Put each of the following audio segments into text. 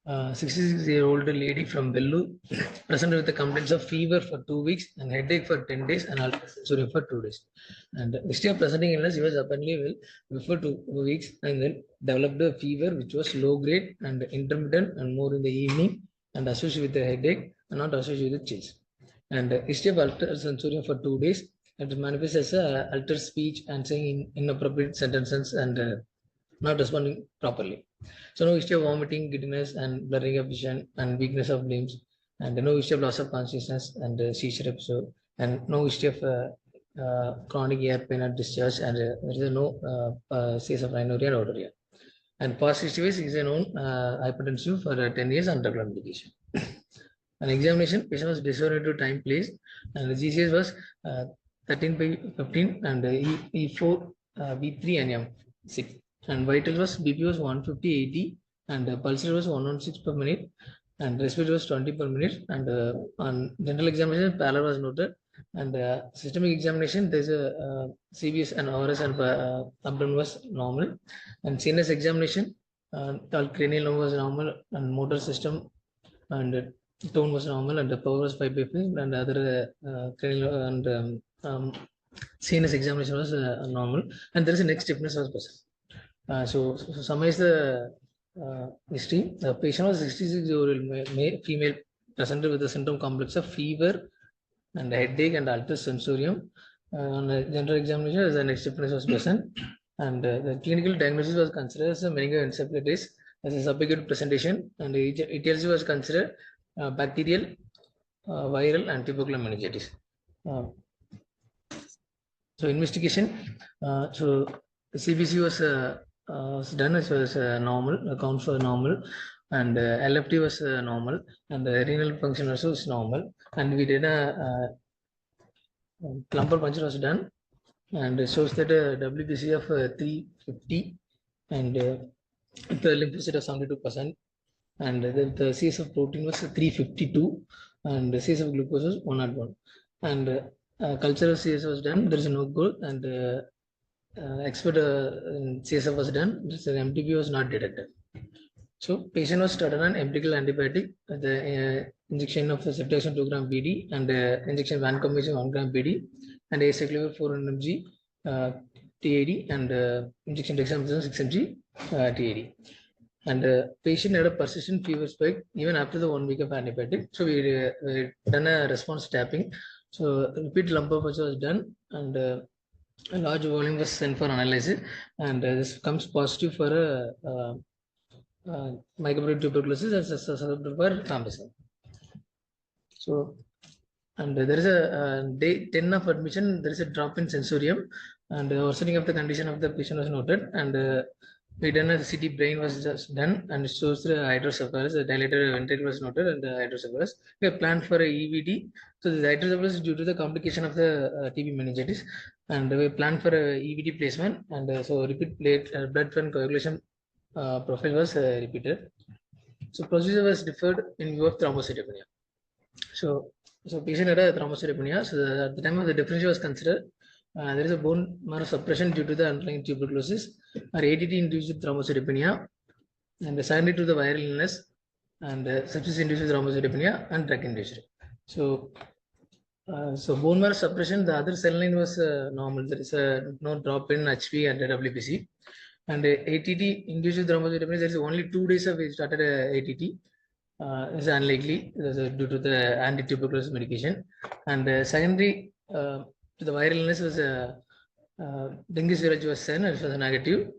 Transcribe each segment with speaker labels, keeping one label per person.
Speaker 1: 66-year-old lady from Vellore presented with the complaints of fever for 2 weeks and headache for 10 days and altered for 2 days. And history of presenting illness, he was apparently well before 2 weeks and then developed a fever which was low grade and intermittent and more in the evening and associated with the headache and not associated with chills. And history of altered sensorium for 2 days, it manifests as altered speech and saying inappropriate sentences and not responding properly. So no history of vomiting, giddiness, and blurring of vision, and weakness of limbs, and no history of loss of consciousness and seizure episode, and no history of chronic ear pain or discharge, and there is no case of rhinorrhea or otorrhea. And past history is a known hypertensive for 10 years under regular medication. An examination, patient was disoriented to time, place, and the GCS was 13/15 and E4, V3 and M6. And vital was BP was 150/80 and pulse rate was 116 per minute and respiratory was 20 per minute. And on general examination, pallor was noted. And systemic examination, there's a CBS and ORS and abdomen was normal. And CNS examination, all cranial nerve was normal and motor system and tone was normal and the power was 5/5 and other cranial and CNS examination was normal. And there is a neck stiffness was present. So summarize the history. The patient was 66-year-old female presented with a symptom complex of fever and headache and altered sensorium. On a general examination, the neck stiffness was present, and the clinical diagnosis was considered as a meningoencephalitis as a subacute presentation, and etiology was considered bacterial, viral, and tubercular meningitis. So investigation. So the CBC was done as was normal, accounts were normal, and LFT was normal, and the renal function also is normal. And we did a lumbar puncture was done, and it shows that a WBC of 350 and the lymphocyte of 72%, and the CS of protein was 352, and the CS of glucose was 101, and culture of CS was done. There is no growth, and expert CSF was done. This MTB was not detected. So patient was started on empirical antibiotic, the injection of ceftriaxone 2 gram BD and injection vancomycin 1 gram BD and acyclovir 400 mg TAD and injection dexamethasone 6 mg TAD. And patient had a persistent fever spike even after the 1 week of antibiotic. So we done a response tapping. So repeat lumbar puncture was done, and a large volume was sent for analysis, and this comes positive for a microbial tuberculosis as a susceptible for Thompson. So, and there is a day 10 of admission, there is a drop in sensorium, and worsening of the condition of the patient was noted, and we done a CT brain was just done, and it shows the hydrocephalus, the dilated ventricle was noted, and the hydrocephalus. We have planned for a EVD. So the hydrocephalus is due to the complication of the TB meningitis, and we planned for a EVD placement, and so repeat plate blood and coagulation profile was repeated. So procedure was deferred in view of thrombocytopenia. So patient had a thrombocytopenia. So at the time of the differential was considered. There is a bone marrow suppression due to the underlying tuberculosis or ATT induced thrombocytopenia, and secondary to the viral illness, and sepsis induced thrombocytopenia and drug induced. So bone marrow suppression, the other cell line was normal. There is no drop in HP and WBC. And ATT induced thrombocytopenia, there is only 2 days of we started ATT. Is unlikely due to the anti-tuberculosis medication. And secondary to the viral illness was dengue serology was sent, it was negative.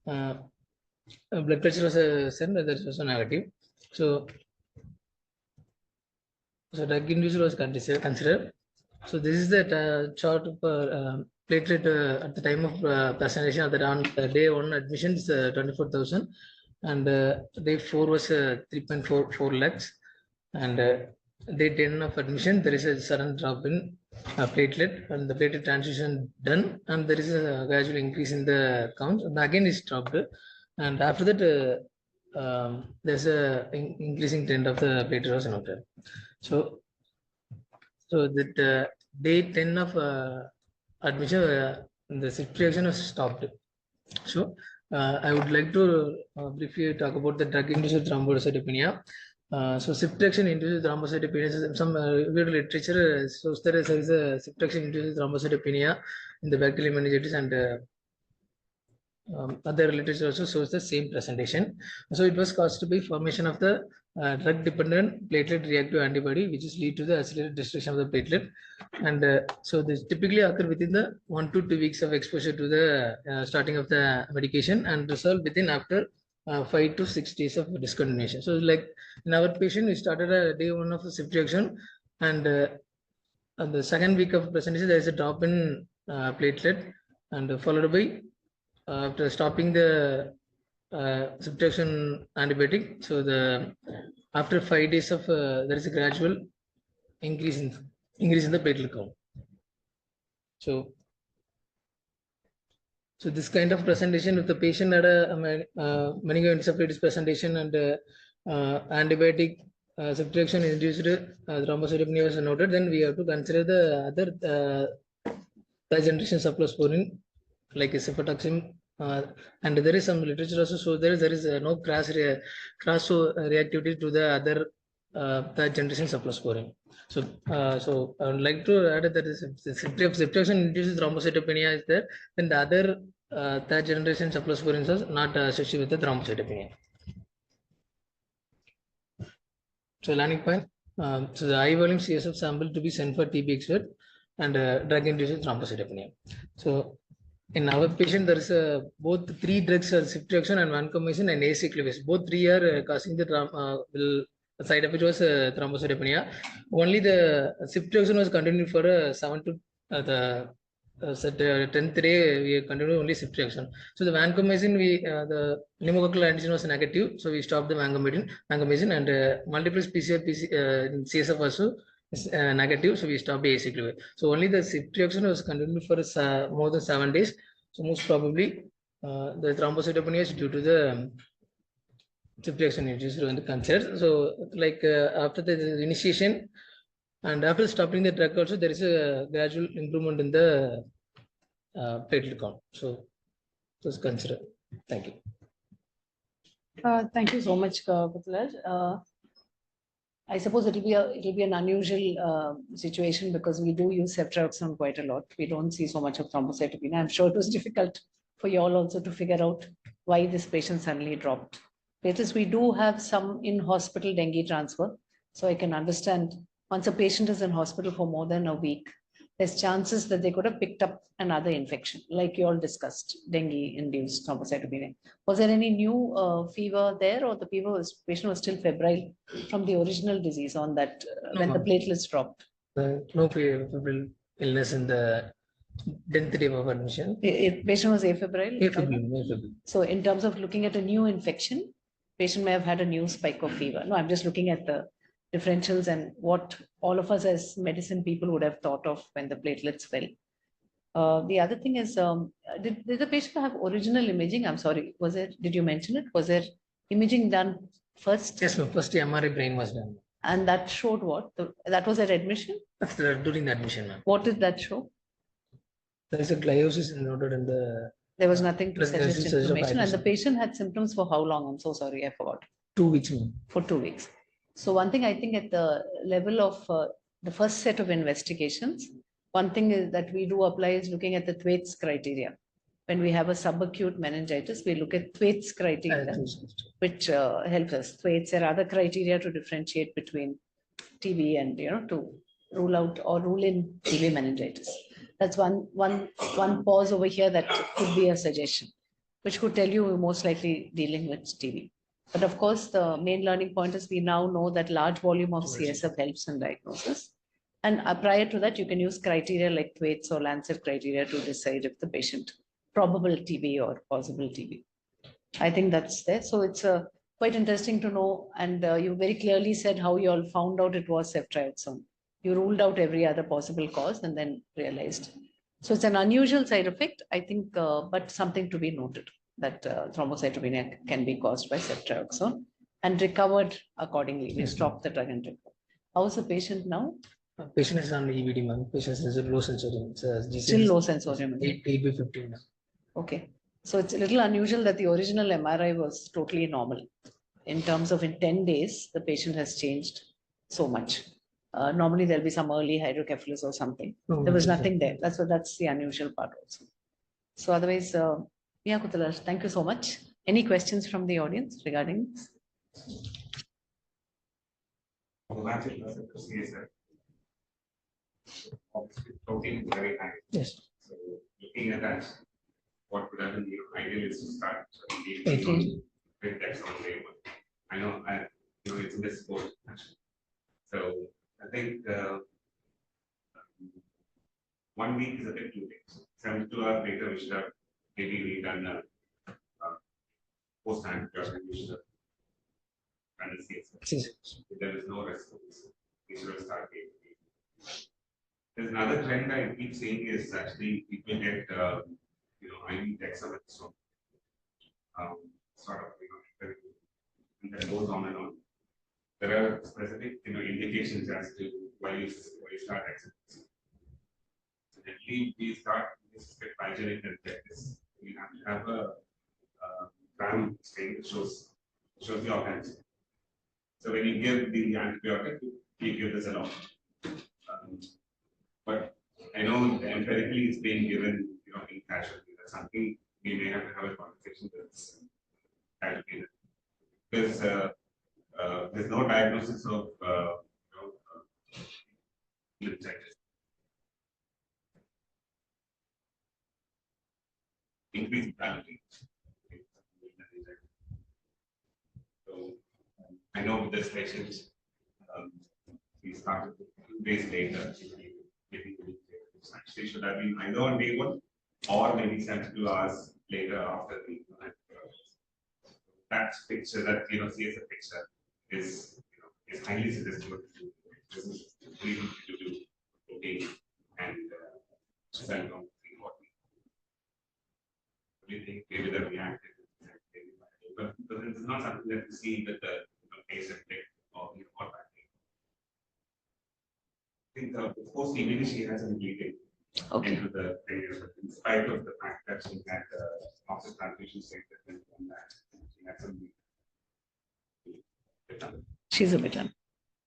Speaker 1: Blood pressure was sent, that was negative. So drug induced was considered. So this is the chart for platelet at the time of presentation. On day 1 admission is 24,000, and day 4 was 3.44 lakhs, and day 10 of admission there is a sudden drop in platelet, and the platelet transfusion done, and there is a gradual increase in the count, and again it's dropped, and after that there's a increasing trend of the platelet was noted. So that day 10 of admission, the ceftriaxone was stopped. So I would like to briefly talk about the drug-induced thrombocytopenia. So ceftriaxone-induced thrombocytopenia, some literature shows that there is a ceftriaxone-induced thrombocytopenia in the bacterial meningitis, and other literature also shows the same presentation. So it was caused by formation of the drug-dependent platelet reactive antibody, which is lead to the accelerated destruction of the platelet. And so this typically occur within the 1 to 2 weeks of exposure to the starting of the medication, and resolve within after 5 to 6 days of discontinuation. So like in our patient, we started day 1 of the ceftriaxone, and on the second week of presentation, there is a drop in platelet, and followed by after stopping the subtraction antibiotic. So the after 5 days of there is a gradual increase in the platelet count. So this kind of presentation, with the patient had a meningoencephalitis presentation, and antibiotic subtraction induced thrombocytopenia was noted, then we have to consider the other third generation cephalosporin like cefotaxime, and there is some literature also. So there is no cross reactivity to the other third generation cephalosporin. So I would like to add that ceftriaxone induces thrombocytopenia is there, then the other third generation cephalosporins are not associated with the thrombocytopenia. So landing point. So the high volume CSF sample to be sent for TB expert and drug-induced thrombocytopenia. So in our patient, there is both 3 drugs are ceftriaxone and vancomycin and aceclidine. Both 3 are causing the side effect was thrombocytopenia. Only the ceftriaxone was continued for 7 to the 10th day. We continued only ceftriaxone. So the vancomycin, the pneumococcal antigen was negative, so we stopped the vancomycin, and multiplex PCR in CSF also is negative, so we stopped the aceclidine. So only the ceftriaxone was continued for more than 7 days. So most probably the thrombocytopenia is due to the ceftriaxone induced when considered. So like after the initiation and after stopping the drug also, there is a gradual improvement in the platelet count. So just consider. Thank you.
Speaker 2: Thank you so much, Kuthala. I suppose it'll be an unusual situation because we do use ceftriaxone quite a lot. We don't see so much of thrombocytopenia. I'm sure it was difficult for you all also to figure out why this patient suddenly dropped. Because we do have some in-hospital dengue transfer, so I can understand once a patient is in hospital for more than a week, there's chances that they could have picked up another infection, like you all discussed, dengue-induced thrombocytopenia. Was there any new fever there, or the patient was still febrile from the original disease on that when the platelets dropped?
Speaker 1: No febrile illness in the 10th day of admission.
Speaker 2: Patient was afebrile?
Speaker 1: Afebrile.
Speaker 2: So in terms of looking at a new infection, patient may have had a new spike of fever. No, I'm just looking at the differentials and what all of us as medicine people would have thought of when the platelets fell. The other thing is, did the patient have original imaging? I'm sorry, did you mention it? Was there imaging done first?
Speaker 1: Yes, no, first MRI brain was done.
Speaker 2: And that showed what? That was at admission?
Speaker 1: That's during the admission, ma'am.
Speaker 2: What did that show?
Speaker 1: There is a gliosis noted in the...
Speaker 2: There was nothing to suggest information. And the patient had symptoms for how long? I'm so sorry, I forgot.
Speaker 1: 2 weeks, ma'am.
Speaker 2: For 2 weeks. So one thing I think at the level of the first set of investigations, one thing is that we do apply is looking at the Thwaites criteria. When we have a subacute meningitis, we look at Thwaites criteria, which helps us. Thwaites are other criteria to differentiate between TB and, to rule out or rule in TB meningitis. That's one pause over here that could be a suggestion, which could tell you we're most likely dealing with TB. But of course, the main learning point is we now know that large volume of CSF helps in diagnosis. And prior to that, you can use criteria like Thwaites or Lancet criteria to decide if the patient probable TB or possible TB. I think that's there. So it's quite interesting to know. And you very clearly said how you all found out it was ceftriaxone. You ruled out every other possible cause and then realized. So it's an unusual side effect, I think, but something to be noted, that thrombocytopenia can be caused by ceftriaxone and recovered accordingly. We stopped the drug and recovered. How's the patient now?
Speaker 1: Patient is on EVD, ma'am. Patient is low sensorium.
Speaker 2: Still low sensorium.
Speaker 1: 8 by 15 now.
Speaker 2: Okay. So it's a little unusual that the original MRI was totally normal. In terms of in 10 days, the patient has changed so much. Normally there'll be some early hydrocephalus or something. There was nothing there. That's the unusual part also. So otherwise, yeah, Kuthala, thank you so much. Any questions from the audience regarding this?
Speaker 3: Protein is very high.
Speaker 1: Yes.
Speaker 3: So looking at that, what would have been ideal is to start
Speaker 1: 18.
Speaker 3: with Dex on day one. I know it's in this sport actually. So I think 1 week is a bit too late. 72 hours later, we should have maybe redone post-time we should have done the CSF. If there is no response, we should have started. There's another trend I keep seeing is actually people get IV dexamethasone, sort of and that goes on and on. There are specific indications as to why you start dexamethasone. So generally we start this with hygienic and this. We have to have a gram scale that shows the organism. So when you give the antibiotic, you give this a lot. But I know empirically it's being given, in casualty. That's something we may have to have a conversation with casualty. Because there's no diagnosis of meningitis. Increased mortality. So I know with this patient, we started 2 days later. Actually, should have been either on day one or maybe 72 hours later after the that picture that CSF picture is highly suggestive of this is really to do protein and cell count important. Do you think maybe the reactive but it's not something that you see with the aseptic or or back. I think of course she hasn't bleeding into the area, but in spite of the fact that she had oxygen transfusion state that from that, she had some
Speaker 2: She's a bit.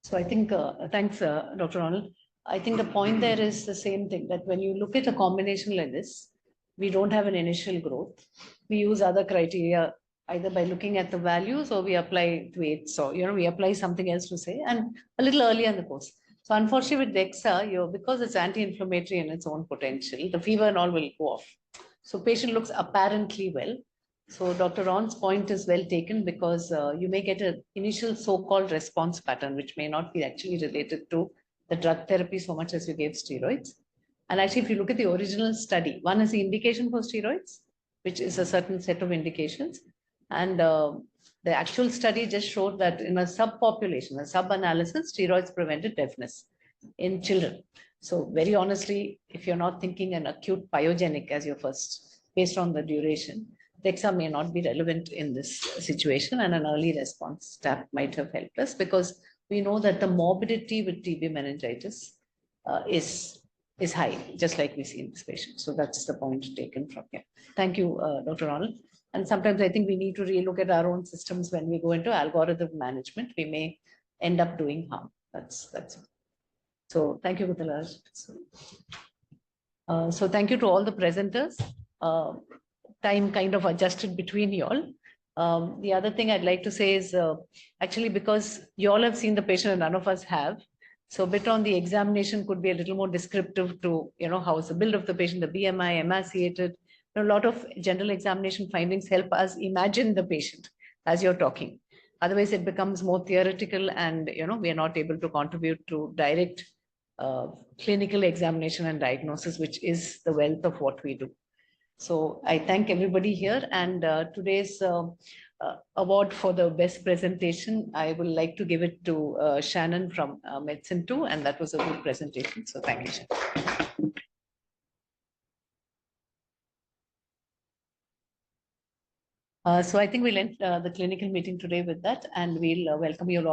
Speaker 2: So I think, thanks, Dr. Ronald. I think the point there is the same thing, that when you look at a combination like this, we don't have an initial growth. We use other criteria, either by looking at the values or we apply weights or, we apply something else to say, and a little earlier in the course. So unfortunately with DEXA, because it's anti-inflammatory in its own potential, the fever and all will go off. So patient looks apparently well. So Dr. Ron's point is well taken, because you may get an initial so-called response pattern, which may not be actually related to the drug therapy so much as you gave steroids. And actually, if you look at the original study, one is the indication for steroids, which is a certain set of indications. And the actual study just showed that in a subpopulation, a sub-analysis, steroids prevented deafness in children. So very honestly, if you're not thinking an acute pyogenic as your first, based on the duration, DEXA may not be relevant in this situation, and an early response step might have helped us, because we know that the morbidity with TB meningitis is high, just like we see in this patient. So that's the point taken from here. Thank you, Dr. Ronald. And sometimes I think we need to relook at our own systems when we go into algorithm management. We may end up doing harm. That's so. Thank you, Kuthala. So thank you to all the presenters. Time kind of adjusted between you all. The other thing I'd like to say is actually, because you all have seen the patient and none of us have, so a bit on the examination could be a little more descriptive to, how's the build of the patient, the BMI, emaciated. A lot of general examination findings help us imagine the patient as you're talking. Otherwise, it becomes more theoretical, and we are not able to contribute to direct clinical examination and diagnosis, which is the wealth of what we do. So I thank everybody here, and today's award for the best presentation, I would like to give it to Shannon from Medicine 2, and that was a good presentation. So thank you, Shannon. So I think we'll end the clinical meeting today with that, and we'll welcome you all.